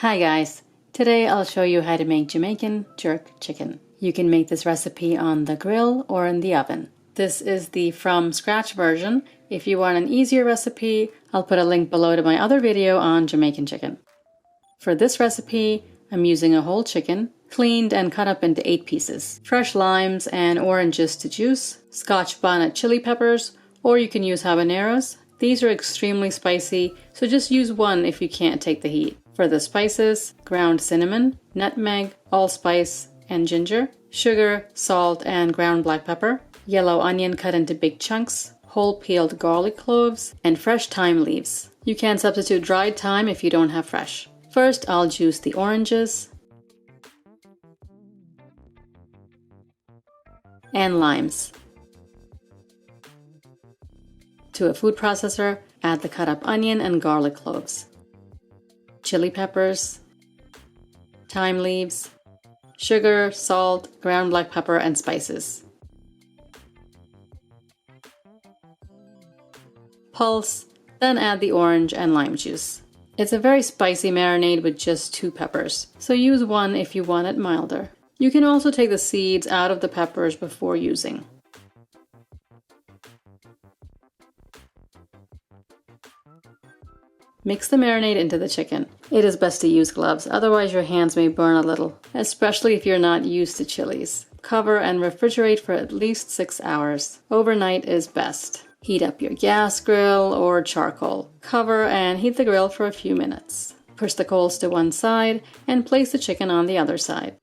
Hi guys, today I'll show you how to make Jamaican jerk chicken. You can make this recipe on the grill or in the oven. This is the from scratch version. If you want an easier recipe, I'll put a link below to my other video on Jamaican chicken. For this recipe, I'm using a whole chicken, cleaned and cut up into 8 pieces, fresh limes and oranges to juice, Scotch bonnet chili peppers, or you can use habaneros. These are extremely spicy, so just use one if you can't take the heat. For the spices, ground cinnamon, nutmeg, allspice, and ginger, sugar, salt, and ground black pepper, yellow onion cut into big chunks, whole peeled garlic cloves, and fresh thyme leaves. You can substitute dried thyme if you don't have fresh. First, I'll juice the oranges and limes. To a food processor, add the cut up onion and garlic cloves, chili peppers, thyme leaves, sugar, salt, ground black pepper, and spices. Pulse, then add the orange and lime juice. It's a very spicy marinade with just 2 peppers, so use one if you want it milder. You can also take the seeds out of the peppers before using. Mix the marinade into the chicken. It is best to use gloves, otherwise your hands may burn a little, especially if you're not used to chilies. Cover and refrigerate for at least 6 hours. Overnight is best. Heat up your gas grill or charcoal. Cover and heat the grill for a few minutes. Push the coals to one side and place the chicken on the other side.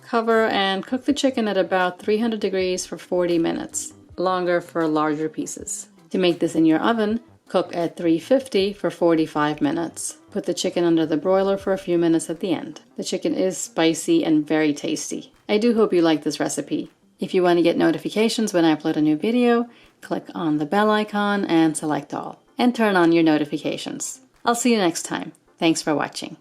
Cover and cook the chicken at about 300 degrees for 40 minutes, longer for larger pieces. To make this in your oven, cook at 350 for 45 minutes. Put the chicken under the broiler for a few minutes at the end. The chicken is spicy and very tasty. I do hope you like this recipe. If you want to get notifications when I upload a new video, click on the bell icon and select all, and turn on your notifications. I'll see you next time. Thanks for watching.